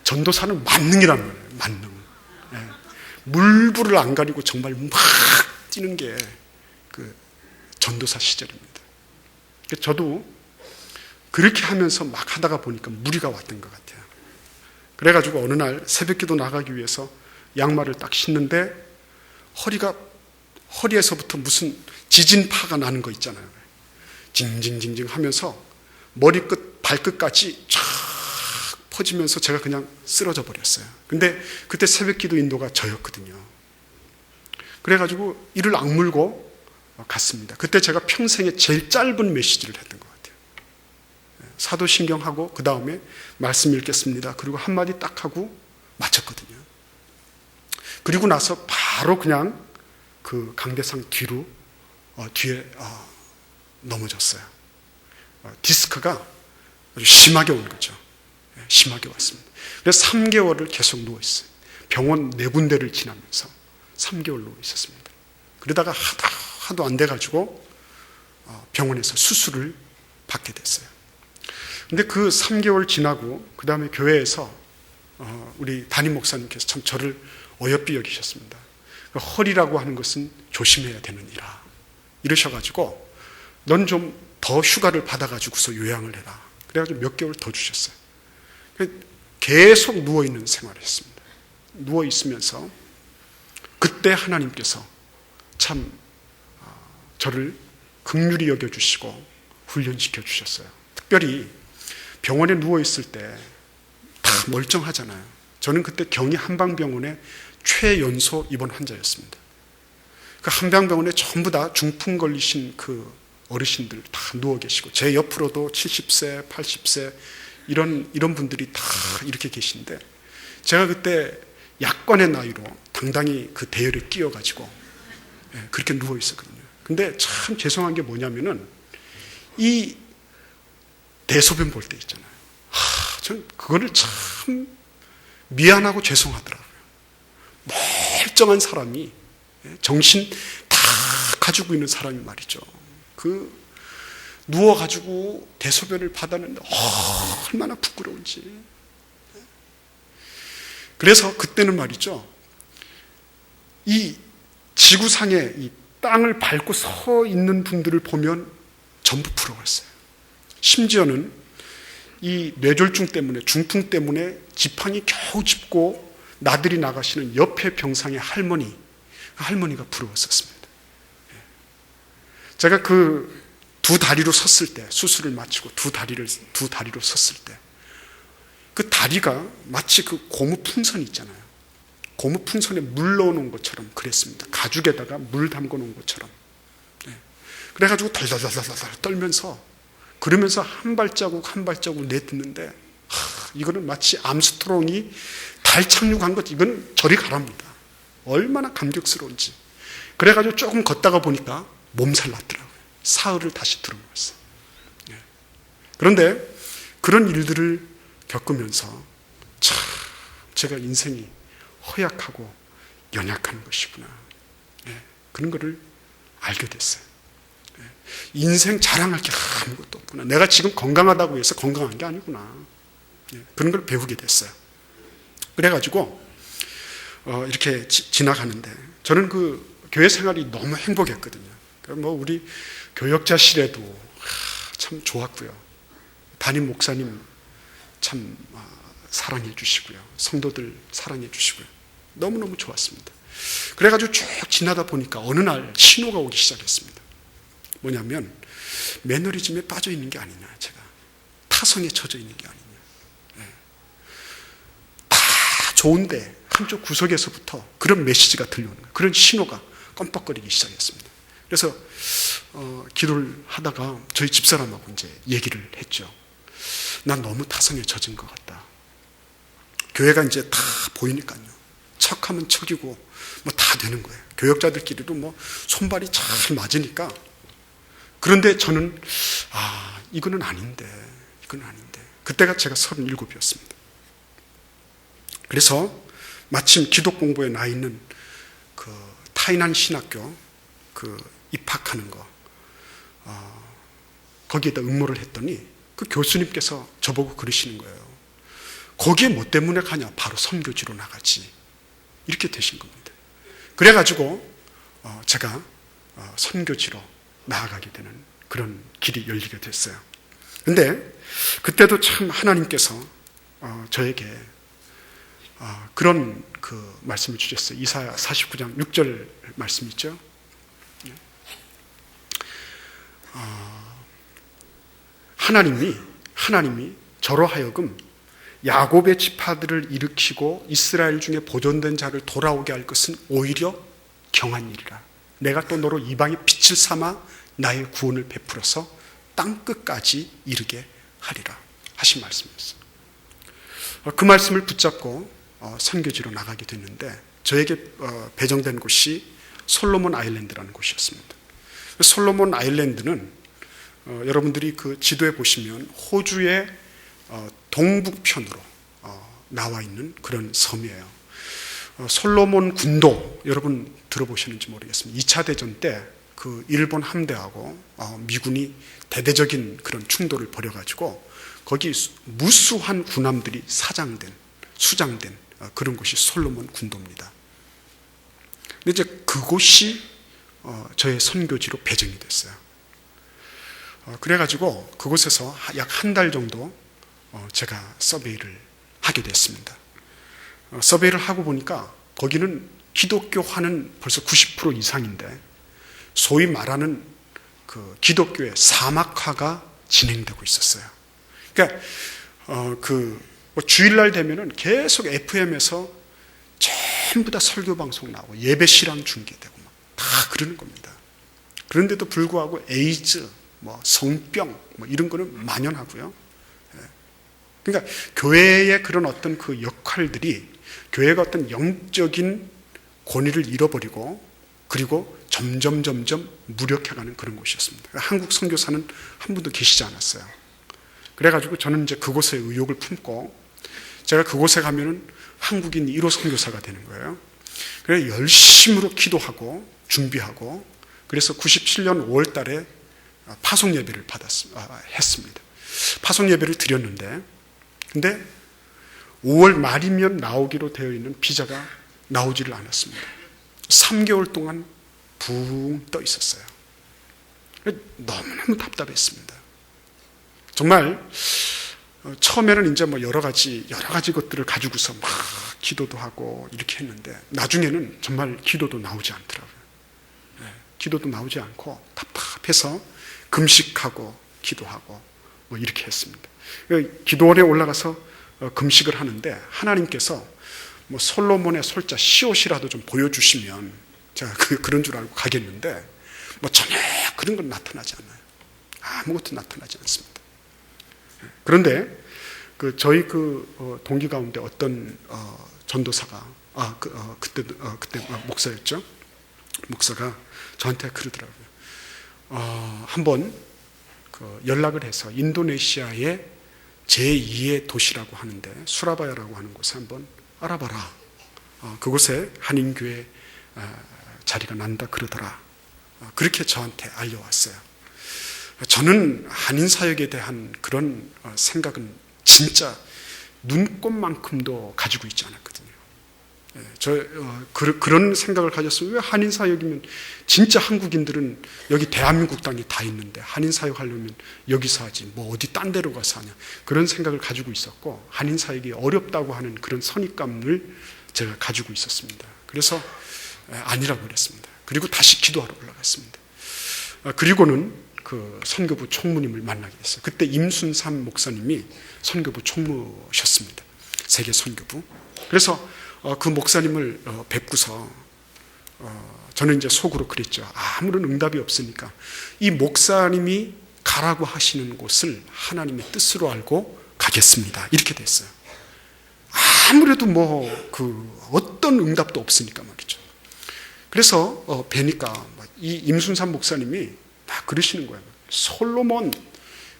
전도사는 만능이라는 거예요. 만능. 물불을 안 가리고 정말 막 뛰는 게 그 전도사 시절입니다. 저도 그렇게 하면서 막 하다가 보니까 무리가 왔던 것 같아요. 그래가지고 어느 날 새벽기도 나가기 위해서 양말을 딱 신는데 허리에서부터 무슨 지진파가 나는 거 있잖아요. 징징징징 하면서 머리끝 발끝까지 쫙 퍼지면서 제가 그냥 쓰러져 버렸어요. 근데 그때 새벽기도 인도가 저였거든요. 그래가지고 이를 악물고 갔습니다. 그때 제가 평생에 제일 짧은 메시지를 했던 것 같아요. 사도신경하고 그 다음에 말씀 읽겠습니다. 그리고 한마디 딱 하고 마쳤거든요. 그리고 나서 바로 그냥 그 강대상 뒤에 넘어졌어요. 디스크가 아주 심하게 온 거죠. 심하게 왔습니다. 그래서 3개월을 계속 누워있어요. 병원 4군데를 지나면서 3개월 누워있었습니다. 그러다가 하도 안 돼가지고 병원에서 수술을 받게 됐어요. 근데 그 3개월 지나고 그 다음에 교회에서 우리 담임 목사님께서 참 저를 어여삐 여기셨습니다. 허리라고 하는 것은 조심해야 되는 이라 이러셔가지고 넌 좀 더 휴가를 받아가지고서 요양을 해라. 그래가지고 몇 개월 더 주셨어요. 계속 누워있는 생활을 했습니다. 누워있으면서 그때 하나님께서 참 저를 긍휼히 여겨주시고 훈련시켜 주셨어요. 특별히 병원에 누워있을 때 다 멀쩡하잖아요. 저는 그때 경희 한방병원의 최연소 입원 환자였습니다. 그 한방병원에 전부 다 중풍 걸리신 그 어르신들 다 누워 계시고 제 옆으로도 70세, 80세 이런 분들이 다 이렇게 계신데 제가 그때 약관의 나이로 당당히 그 대열에 끼어가지고 그렇게 누워 있었거든요. 근데 참 죄송한 게 뭐냐면은 이 대소변 볼 때 있잖아요. 저는 그거를 참 미안하고 죄송하더라고요. 멀쩡한 사람이 정신 다 가지고 있는 사람이 말이죠. 그 누워가지고 대소변을 받았는데 얼마나 부끄러운지. 그래서 그때는 말이죠. 이 지구상에 이 땅을 밟고 서 있는 분들을 보면 전부 부러웠어요. 심지어는 이 뇌졸중 때문에 중풍 때문에 지팡이 겨우 짚고 나들이 나가시는 옆에 병상의 할머니가 부러웠었습니다. 제가 그 두 다리로 섰을 때 수술을 마치고 두 다리로 섰을 때 그 다리가 마치 그 고무 풍선 있잖아요. 고무 풍선에 물 넣어놓은 것처럼 그랬습니다. 가죽에다가 물 담궈 놓은 것처럼. 그래가지고 덜덜덜덜 떨면서 그러면서 한 발자국 한 발자국 내딛는데 이거는 마치 암스트롱이 달 착륙한 것, 이건 저리 가랍니다. 얼마나 감격스러운지. 그래가지고 조금 걷다가 보니까 몸살 났더라고요. 사흘을 다시 들어왔어요. 그런데 그런 일들을 겪으면서 참 제가 인생이 허약하고 연약한 것이구나. 그런 거를 알게 됐어요. 인생 자랑할 게 아무것도 없구나. 내가 지금 건강하다고 해서 건강한 게 아니구나. 그런 걸 배우게 됐어요. 그래가지고 이렇게 지나가는데 저는 그 교회 생활이 너무 행복했거든요. 뭐 우리 교역자실에도 참 좋았고요. 담임 목사님 참 사랑해 주시고요. 성도들 사랑해 주시고요. 너무너무 좋았습니다. 그래가지고 쭉 지나다 보니까 어느 날 신호가 오기 시작했습니다. 뭐냐면 매너리즘에 빠져 있는 게 아니냐, 제가 타성에 젖어 있는 게 아니냐. 다 좋은데 한쪽 구석에서부터 그런 메시지가 들려오는 거예요. 그런 신호가 껌뻑거리기 시작했습니다. 그래서 기도를 하다가 저희 집사람하고 이제 얘기를 했죠. 난 너무 타성에 젖은 것 같다. 교회가 이제 다 보이니까요. 척하면 척이고 뭐 다 되는 거예요. 교역자들끼리도 뭐 손발이 잘 맞으니까. 그런데 저는 이거는 아닌데. 그때가 제가 37이었습니다. 그래서 마침 기독 공부에 나 있는 그 타이난 신학교 그 입학하는 거 거기에다 응모를 했더니 그 교수님께서 저보고 그러시는 거예요. 거기에 뭐 때문에 가냐? 바로 선교지로 나가지. 이렇게 되신 겁니다. 그래가지고 제가 선교지로 나아가게 되는 그런 길이 열리게 됐어요. 근데 그때도 참 하나님께서 저에게 그런 그 말씀을 주셨어요. 이사야 49장 6절 말씀 있죠. 하나님이 저로 하여금 야곱의 지파들을 일으키고 이스라엘 중에 보존된 자를 돌아오게 할 것은 오히려 경한 일이라. 내가 또 너로 이방의 빛을 삼아 나의 구원을 베풀어서 땅 끝까지 이르게 하리라 하신 말씀이었어요. 그 말씀을 붙잡고 선교지로 나가게 됐는데 저에게 배정된 곳이 솔로몬 아일랜드라는 곳이었습니다. 솔로몬 아일랜드는 여러분들이 그 지도에 보시면 호주의 동북편으로 나와 있는 그런 섬이에요. 솔로몬 군도 여러분 들어보셨는지 모르겠습니다. 2차 대전 때 그 일본 함대하고 미군이 대대적인 그런 충돌을 벌여가지고 거기 무수한 군함들이 수장된 그런 곳이 솔로몬 군도입니다. 근데 이제 그곳이 저의 선교지로 배정이 됐어요. 그래가지고 그곳에서 약 한 달 정도 제가 서베이를 하게 됐습니다. 서베이를 하고 보니까 거기는 기독교화는 벌써 90% 이상인데 소위 말하는 그 기독교의 사막화가 진행되고 있었어요. 그러니까 뭐 주일날 되면은 계속 FM에서 전부 다 설교 방송 나오고 예배 실황 중계되고 막 다 그러는 겁니다. 그런데도 불구하고 에이즈, 뭐 성병, 뭐 이런 거는 만연하고요. 그러니까 교회의 그런 어떤 그 역할들이 교회가 어떤 영적인 권위를 잃어버리고 그리고 점점 무력해가는 그런 곳이었습니다. 한국 선교사는 한 분도 계시지 않았어요. 그래가지고 저는 이제 그곳에 의욕을 품고 제가 그곳에 가면은 한국인 1호 선교사가 되는 거예요. 그래서 열심으로 기도하고 준비하고 그래서 97년 5월 달에 파송 예배를 했습니다. 파송 예배를 드렸는데 근데 5월 말이면 나오기로 되어 있는 비자가 나오지를 않았습니다. 3개월 동안 붕 떠 있었어요. 너무너무 답답했습니다. 정말 처음에는 이제 뭐 여러 가지 것들을 가지고서 막 기도도 하고 이렇게 했는데 나중에는 정말 기도도 나오지 않더라고요. 기도도 나오지 않고 답답해서 금식하고 기도하고 뭐 이렇게 했습니다. 기도원에 올라가서 금식을 하는데 하나님께서 뭐 솔로몬의 솔자 시옷이라도 좀 보여주시면 제가 그런 줄 알고 가겠는데 뭐 전혀 그런 건 나타나지 않아요. 아무것도 나타나지 않습니다. 그런데 저희 동기 가운데 어떤 전도사가 그때 목사였죠. 목사가 저한테 그러더라고요. 한번 연락을 해서 인도네시아의 제2의 도시라고 하는데 수라바야라고 하는 곳에 한번 알아봐라. 그곳에 한인교회 자리가 난다 그러더라. 그렇게 저한테 알려왔어요. 저는 한인사역에 대한 그런 생각은 진짜 눈꼽만큼도 가지고 있지 않았거든요. 그런 생각을 가졌으면 왜 한인사역이면 진짜 한국인들은 여기 대한민국 땅에 다 있는데 한인사역 하려면 여기서 하지 뭐 어디 딴 데로 가서 하냐 그런 생각을 가지고 있었고 한인사역이 어렵다고 하는 그런 선입감을 제가 가지고 있었습니다. 그래서 아니라고 그랬습니다. 그리고 다시 기도하러 올라갔습니다. 그리고는 그 선교부 총무님을 만나게 됐어요. 그때 임순삼 목사님이 선교부 총무셨습니다. 세계 선교부. 그래서 그 목사님을 뵙고서 저는 이제 속으로 그랬죠. 아무런 응답이 없으니까 이 목사님이 가라고 하시는 곳을 하나님의 뜻으로 알고 가겠습니다. 이렇게 됐어요. 아무래도 어떤 응답도 없으니까 말이죠. 그래서 뵈니까 이 임순삼 목사님이 막 그러시는 거예요. 솔로몬,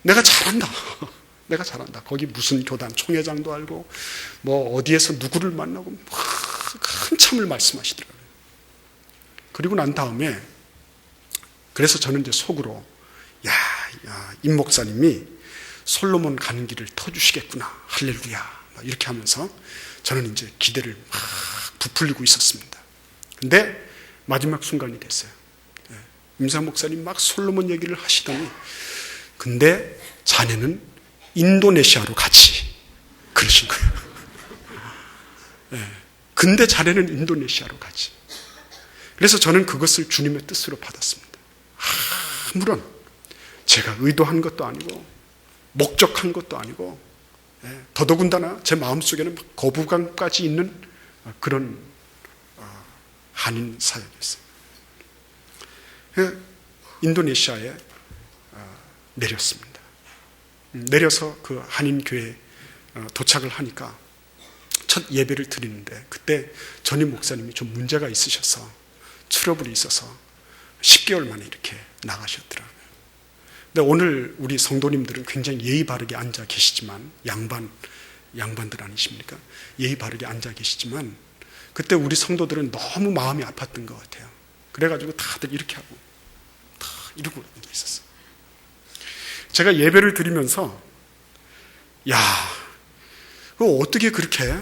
내가 잘한다. 내가 잘한다. 거기 무슨 교단 총회장도 알고, 뭐 어디에서 누구를 만나고, 한참을 말씀하시더라고요. 그리고 난 다음에, 그래서 저는 이제 속으로, 임 목사님이 솔로몬 가는 길을 터주시겠구나. 할렐루야. 이렇게 하면서 저는 이제 기대를 막 부풀리고 있었습니다. 근데 마지막 순간이 됐어요. 임상 목사님 막 솔로몬 얘기를 하시더니 근데 자네는 인도네시아로 가지 그러신 거예요. 근데 자네는 인도네시아로 가지. 그래서 저는 그것을 주님의 뜻으로 받았습니다. 아무런 제가 의도한 것도 아니고 목적한 것도 아니고 더더군다나 제 마음속에는 거부감까지 있는 그런 한인 사역이었어요. 인도네시아에 내렸습니다. 내려서 그 한인교회에 도착을 하니까 첫 예배를 드리는데 그때 전임 목사님이 좀 문제가 있으셔서 트러블이 있어서 10개월 만에 이렇게 나가셨더라고요. 근데 오늘 우리 성도님들은 굉장히 예의 바르게 앉아 계시지만, 양반들 아니십니까? 예의 바르게 앉아 계시지만, 그때 우리 성도들은 너무 마음이 아팠던 것 같아요. 그래가지고 다들 이렇게 하고, 다 이러고 앉아 있었어요. 제가 예배를 드리면서, 야, 그거 어떻게 그렇게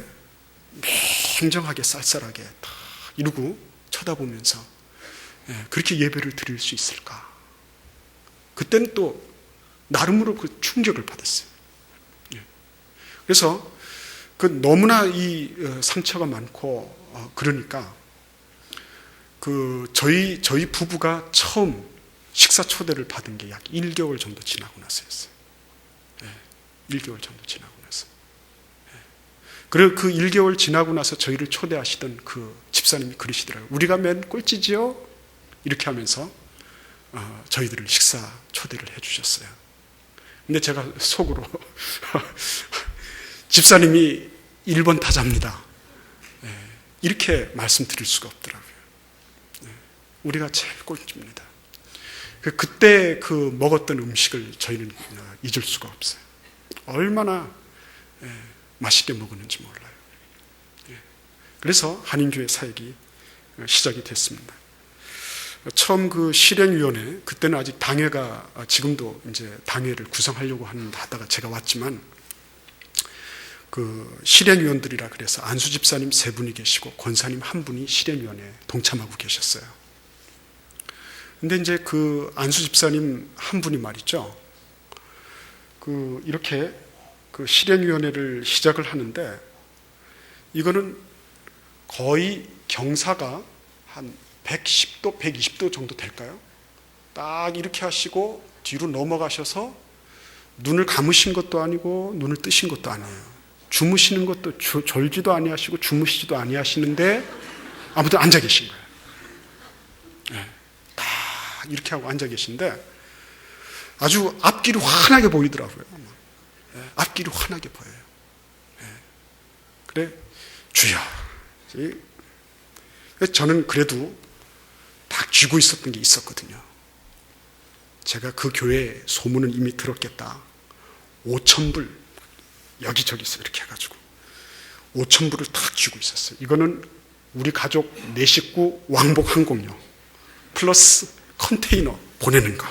냉정하게 쌀쌀하게 다 이러고 쳐다보면서 그렇게 예배를 드릴 수 있을까? 그때는 또 나름으로 그 충격을 받았어요. 그래서 그 너무나 이 상처가 많고 그러니까 그 저희 부부가 처음 식사 초대를 받은 게 약 1개월 정도 지나고 나서였어요. 1개월 정도 지나고 나서. 그리고 그 1개월 지나고 나서 저희를 초대하시던 그 집사님이 그러시더라고요. 우리가 맨 꼴찌지요? 이렇게 하면서 저희들을 식사 초대를 해주셨어요. 근데 제가 속으로 집사님이 1번 타자입니다. 이렇게 말씀드릴 수가 없더라고요. 우리가 제일 꼴찌입니다. 그때 그 먹었던 음식을 저희는 잊을 수가 없어요. 얼마나 맛있게 먹었는지 몰라요. 그래서 한인교회 사역이 시작이 됐습니다. 처음 그 실행위원회, 그때는 아직 당회가, 지금도 이제 당회를 구성하려고 하다가 제가 왔지만, 그 실행위원들이라 그래서 안수 집사님 3분이 계시고 권사님 1분이 실행위원회에 동참하고 계셨어요. 근데 이제 그 안수 집사님 1분이 말이죠, 그 이렇게 그 실행위원회를 시작을 하는데, 이거는 거의 경사가 한 110도, 120도 정도 될까요? 딱 이렇게 하시고 뒤로 넘어가셔서 눈을 감으신 것도 아니고 눈을 뜨신 것도 아니에요. 주무시는 것도 졸지도 아니하시고 주무시지도 아니하시는데 아무튼 앉아 계신 거예요. 딱 이렇게 하고 앉아 계신데 아주 앞길이 환하게 보이더라고요. 앞길이 환하게 보여요. 그래, 주여. 저는 그래도 다 쥐고 있었던 게 있었거든요. 제가 그 교회 소문은 이미 들었겠다. 5,000불 여기저기서 이렇게 해가지고 5,000불을 딱 쥐고 있었어요. 이거는 우리 가족 4식구 왕복 항공료 플러스 컨테이너 보내는 거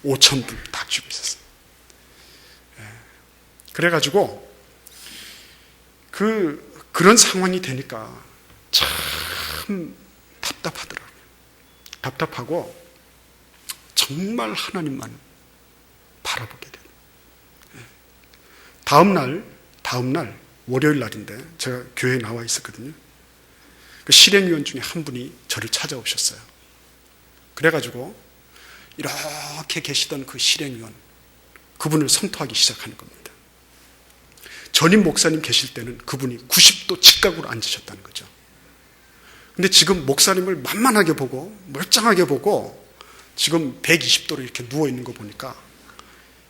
5,000불 딱 쥐고 있었어요. 그래가지고 그런 상황이 되니까 참 답답하더라고요. 답답하고 정말 하나님만 바라보게 돼요. 다음 날 월요일 날인데 제가 교회에 나와 있었거든요. 그 실행위원 중에 한 분이 저를 찾아오셨어요. 그래가지고 이렇게 계시던 그 실행위원, 그분을 성토하기 시작하는 겁니다. 전임 목사님 계실 때는 그분이 90도 직각으로 앉으셨다는 거죠. 근데 지금 목사님을 만만하게 보고 멀쩡하게 보고 지금 120도로 이렇게 누워있는 거 보니까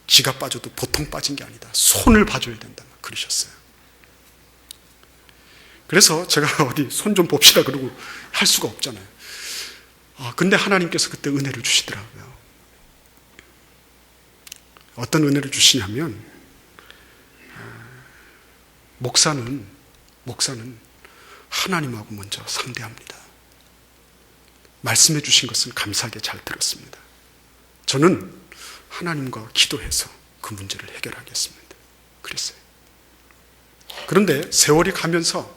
기가 빠져도 보통 빠진 게 아니다. 손을 봐줘야 된다. 그러셨어요. 그래서 제가 어디 손 좀 봅시다 그러고 할 수가 없잖아요. 근데 하나님께서 그때 은혜를 주시더라고요. 어떤 은혜를 주시냐면 목사는 하나님하고 먼저 상대합니다. 말씀해 주신 것은 감사하게 잘 들었습니다. 저는 하나님과 기도해서 그 문제를 해결하겠습니다. 그랬어요. 그런데 세월이 가면서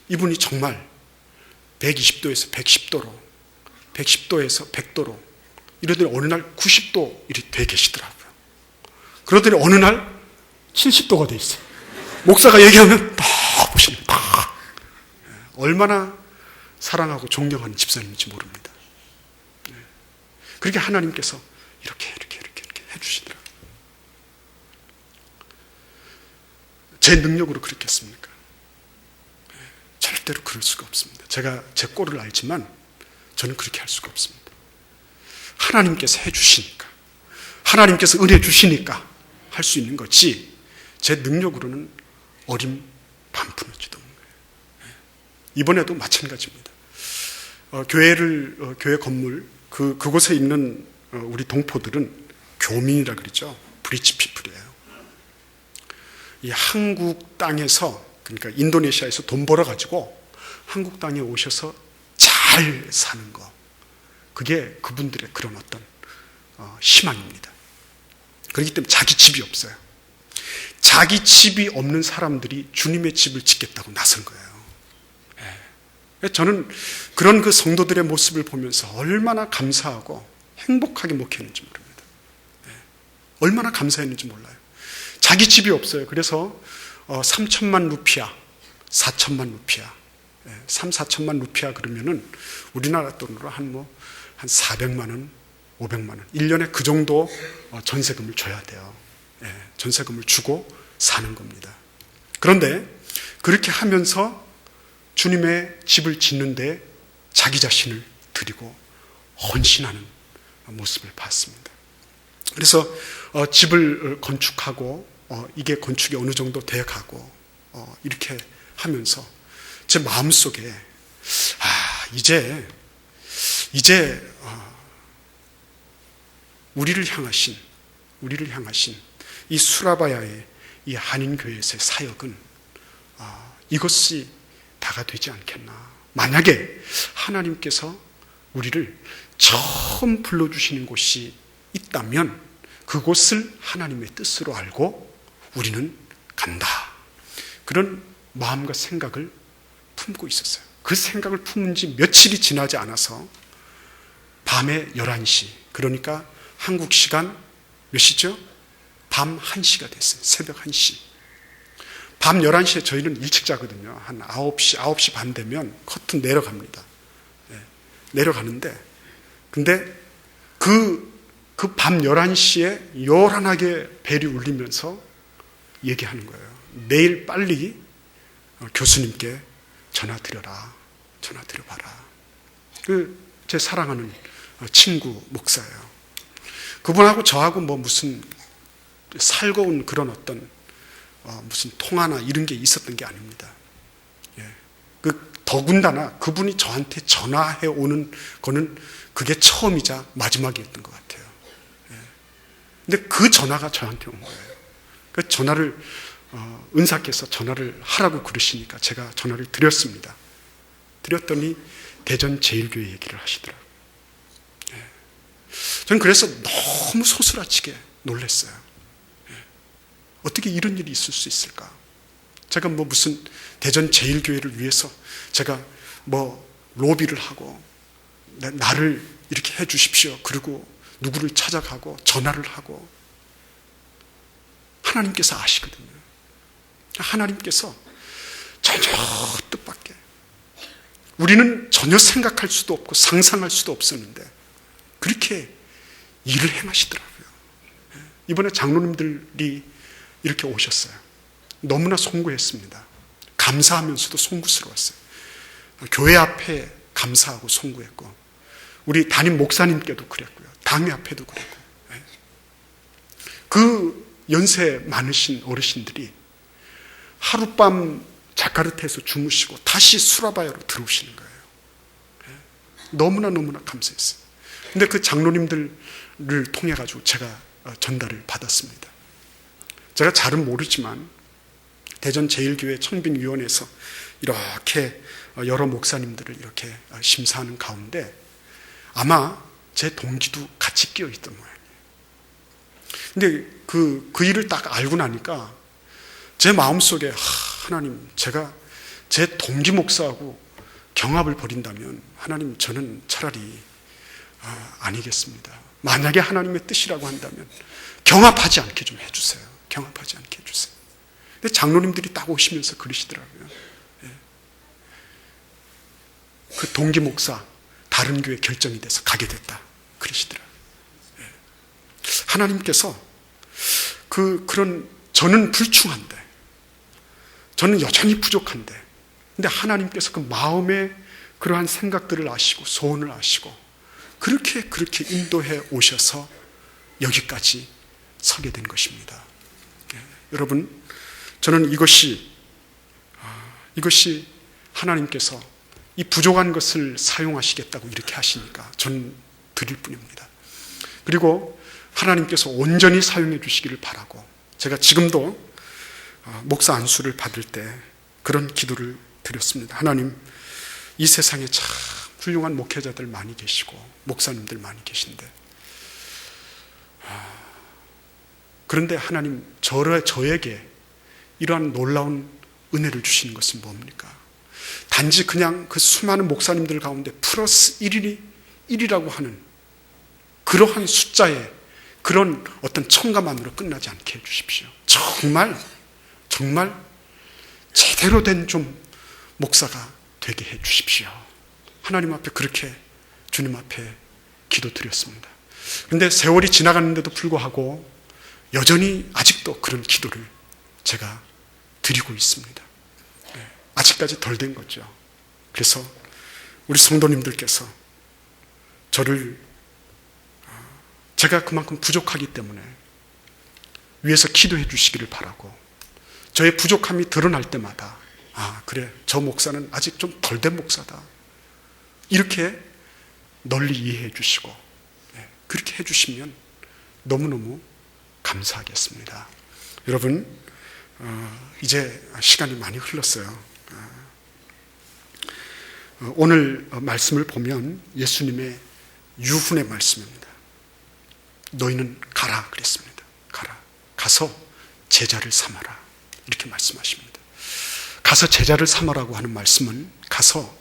이분이 정말 120도에서 110도로 110도에서 100도로 이러더니 어느 날 90도 이렇게 돼 계시더라고요. 그러더니 어느 날 70도가 돼 있어요. 목사가 얘기하면 딱 보시는 거예요. 얼마나 사랑하고 존경하는 집사님인지 모릅니다. 그렇게 하나님께서 이렇게 해주시더라고요. 제 능력으로 그렇겠습니까? 절대로 그럴 수가 없습니다. 제가 제 꼴을 알지만 저는 그렇게 할 수가 없습니다. 하나님께서 해주시니까, 하나님께서 은혜 주시니까 할 수 있는 거지 제 능력으로는 어림 반푼어치도 없는 거예요. 이번에도 마찬가지입니다. 교회 건물 그곳에 있는 우리 동포들은 교민이라 그러죠. 브리치 피플이에요. 이 한국 땅에서, 그러니까 인도네시아에서 돈 벌어가지고 한국 땅에 오셔서 잘 사는 거, 그게 그분들의 그런 어떤 희망입니다. 그렇기 때문에 자기 집이 없어요. 자기 집이 없는 사람들이 주님의 집을 짓겠다고 나선 거예요. 저는 그런 그 성도들의 모습을 보면서 얼마나 감사하고 행복하게 목회했는지 모릅니다. 얼마나 감사했는지 몰라요. 자기 집이 없어요. 그래서 3천만 루피아, 4천만 루피아, 3, 4천만 루피아 그러면은 우리나라 돈으로 한 400만 원, 500만 원, 1년에 그 정도 전세금을 줘야 돼요. 전세금을 주고 사는 겁니다. 그런데 그렇게 하면서 주님의 집을 짓는데 자기 자신을 드리고 헌신하는 모습을 봤습니다. 그래서 집을 건축하고 이게 건축이 어느 정도 돼가고 이렇게 하면서 제 마음속에 이제 우리를 향하신 이 수라바야의 이 한인교회에서의 사역은 이것이 다가 되지 않겠나. 만약에 하나님께서 우리를 처음 불러주시는 곳이 있다면 그곳을 하나님의 뜻으로 알고 우리는 간다. 그런 마음과 생각을 품고 있었어요. 그 생각을 품은 지 며칠이 지나지 않아서 밤에 11시, 그러니까 한국 시간 몇 시죠? 밤 1시가 됐어요. 새벽 1시. 밤 11시에 저희는 일찍 자거든요. 한 9시 반 되면 커튼 내려갑니다. 내려가는데, 근데 그 밤 11시에 요란하게 벨이 울리면서 얘기하는 거예요. 내일 빨리 교수님께 전화 드려봐라. 제 사랑하는 친구 목사예요. 그분하고 저하고 무슨 살거운 그런 어떤 무슨 통화나 이런 게 있었던 게 아닙니다. 더군다나 그분이 저한테 전화해 오는 거는 그게 처음이자 마지막이었던 것 같아요. 근데 그 전화가 저한테 온 거예요. 그 전화를 은사께서 전화를 하라고 그러시니까 제가 전화를 드렸습니다. 드렸더니 대전 제일교회 얘기를 하시더라고요. 저는 그래서 너무 소스라치게 놀랐어요. 어떻게 이런 일이 있을 수 있을까? 제가 무슨 대전 제일교회를 위해서 제가 로비를 하고 나를 이렇게 해 주십시오. 그리고 누구를 찾아가고 전화를 하고 하나님께서 아시거든요. 하나님께서 전혀 뜻밖의, 우리는 전혀 생각할 수도 없고 상상할 수도 없었는데 그렇게 일을 행하시더라고요. 이번에 장로님들이 이렇게 오셨어요. 너무나 송구했습니다. 감사하면서도 송구스러웠어요. 교회 앞에 감사하고 송구했고, 우리 담임 목사님께도 그랬고요. 당회 앞에도 그랬고, 그 연세 많으신 어르신들이 하룻밤 자카르타에서 주무시고 다시 수라바야로 들어오시는 거예요. 너무나 감사했어요. 근데 그 장로님들을 통해 가지고 제가 전달을 받았습니다. 제가 잘은 모르지만 대전 제일교회 청빙위원회에서 이렇게 여러 목사님들을 이렇게 심사하는 가운데 아마 제 동기도 같이 끼어 있던 모양이에요. 근데 그 일을 딱 알고 나니까 제 마음속에 하나님, 제가 제 동기 목사하고 경합을 벌인다면 하나님, 저는 차라리 아니겠습니다. 만약에 하나님의 뜻이라고 한다면 경합하지 않게 좀 해주세요. 경합하지 않게 해주세요. 근데 장로님들이 딱 오시면서 그러시더라고요. 그 동기 목사 다른 교회 결정이 돼서 가게 됐다 그러시더라고요. 하나님께서 그런, 저는 불충한데, 저는 여전히 부족한데, 근데 하나님께서 그 마음의 그러한 생각들을 아시고 소원을 아시고 그렇게 인도해 오셔서 여기까지 서게 된 것입니다. 여러분, 저는 이것이 하나님께서 이 부족한 것을 사용하시겠다고 이렇게 하시니까 저는 드릴 뿐입니다. 그리고 하나님께서 온전히 사용해 주시기를 바라고, 제가 지금도 목사 안수를 받을 때 그런 기도를 드렸습니다. 하나님, 이 세상에 참 훌륭한 목회자들 많이 계시고 목사님들 많이 계신데, 그런데 하나님, 저에게 이러한 놀라운 은혜를 주시는 것은 뭡니까? 단지 그냥 그 수많은 목사님들 가운데 플러스 1이라고 하는 그러한 숫자의 그런 어떤 첨가만으로 끝나지 않게 해주십시오. 정말 제대로 된 좀 목사가 되게 해주십시오. 하나님 앞에 그렇게 주님 앞에 기도드렸습니다. 그런데 세월이 지나갔는데도 불구하고 여전히 아직도 그런 기도를 제가 드리고 있습니다. 아직까지 덜 된 거죠. 그래서 우리 성도님들께서 저를, 제가 그만큼 부족하기 때문에 위에서 기도해 주시기를 바라고, 저의 부족함이 드러날 때마다 그래, 저 목사는 아직 좀 덜 된 목사다, 이렇게 널리 이해해 주시고 그렇게 해주시면 너무너무 감사하겠습니다. 여러분, 이제 시간이 많이 흘렀어요. 오늘 말씀을 보면 예수님의 유훈의 말씀입니다. 너희는 가라 그랬습니다. 가라. 가서 제자를 삼아라. 이렇게 말씀하십니다. 가서 제자를 삼아라고 하는 말씀은, 가서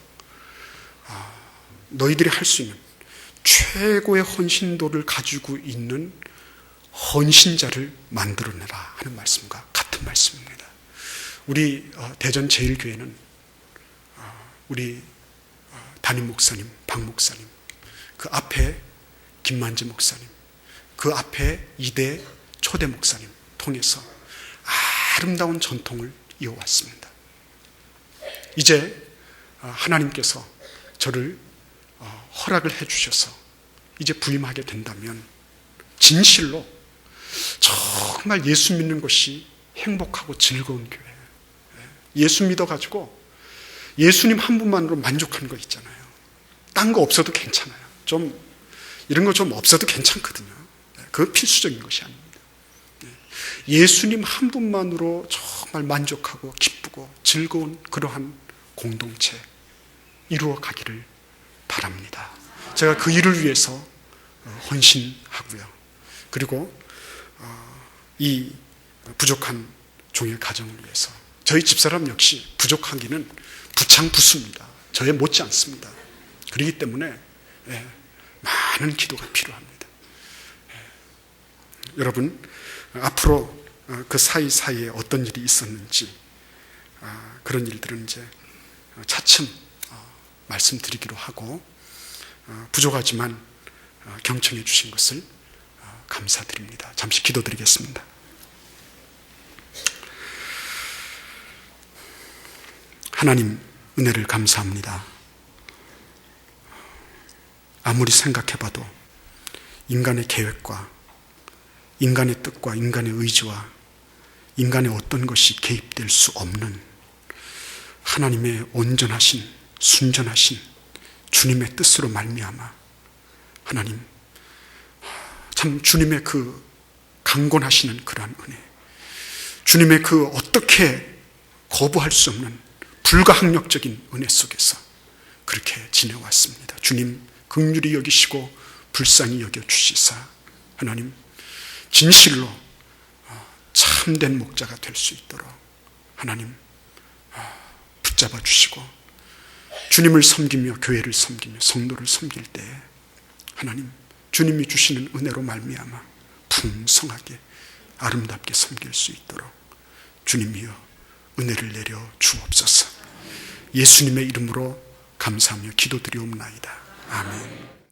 너희들이 할 수 있는 최고의 헌신도를 가지고 있는 헌신자를 만들어내라 하는 말씀과 같은 말씀입니다. 우리 대전 제일교회는 우리 담임 목사님, 박 목사님, 그 앞에 김만지 목사님, 그 앞에 이대 초대 목사님 통해서 아름다운 전통을 이어왔습니다. 이제 하나님께서 저를 허락을 해주셔서 이제 부임하게 된다면 진실로 정말 예수 믿는 것이 행복하고 즐거운 교회, 예수 믿어가지고 예수님 한 분만으로 만족하는 거 있잖아요. 딴 거 없어도 괜찮아요. 좀 이런 거 좀 없어도 괜찮거든요. 그건 필수적인 것이 아닙니다. 예수님 한 분만으로 정말 만족하고 기쁘고 즐거운 그러한 공동체 이루어 가기를 바랍니다. 제가 그 일을 위해서 헌신하고요. 그리고 이 부족한 종의 가정을 위해서, 저희 집사람 역시 부족하기는 부창부수입니다. 저에 못지 않습니다. 그렇기 때문에 많은 기도가 필요합니다. 여러분, 앞으로 그 사이사이에 어떤 일이 있었는지 그런 일들은 이제 차츰 말씀드리기로 하고, 부족하지만 경청해 주신 것을 감사드립니다. 잠시 기도드리겠습니다. 하나님, 은혜를 감사합니다. 아무리 생각해봐도 인간의 계획과 인간의 뜻과 인간의 의지와 인간의 어떤 것이 개입될 수 없는 하나님의 온전하신, 순전하신 주님의 뜻으로 말미암아 하나님, 참 주님의 그 강권하시는 그러한 은혜, 주님의 그 어떻게 거부할 수 없는 불가항력적인 은혜 속에서 그렇게 지내왔습니다. 주님, 긍휼히 여기시고 불쌍히 여겨주시사 하나님, 진실로 참된 목자가 될 수 있도록 하나님 붙잡아 주시고, 주님을 섬기며 교회를 섬기며 성도를 섬길 때에 하나님, 주님이 주시는 은혜로 말미암아 풍성하게 아름답게 섬길 수 있도록 주님이여 은혜를 내려 주옵소서. 예수님의 이름으로 감사하며 기도드리옵나이다. 아멘.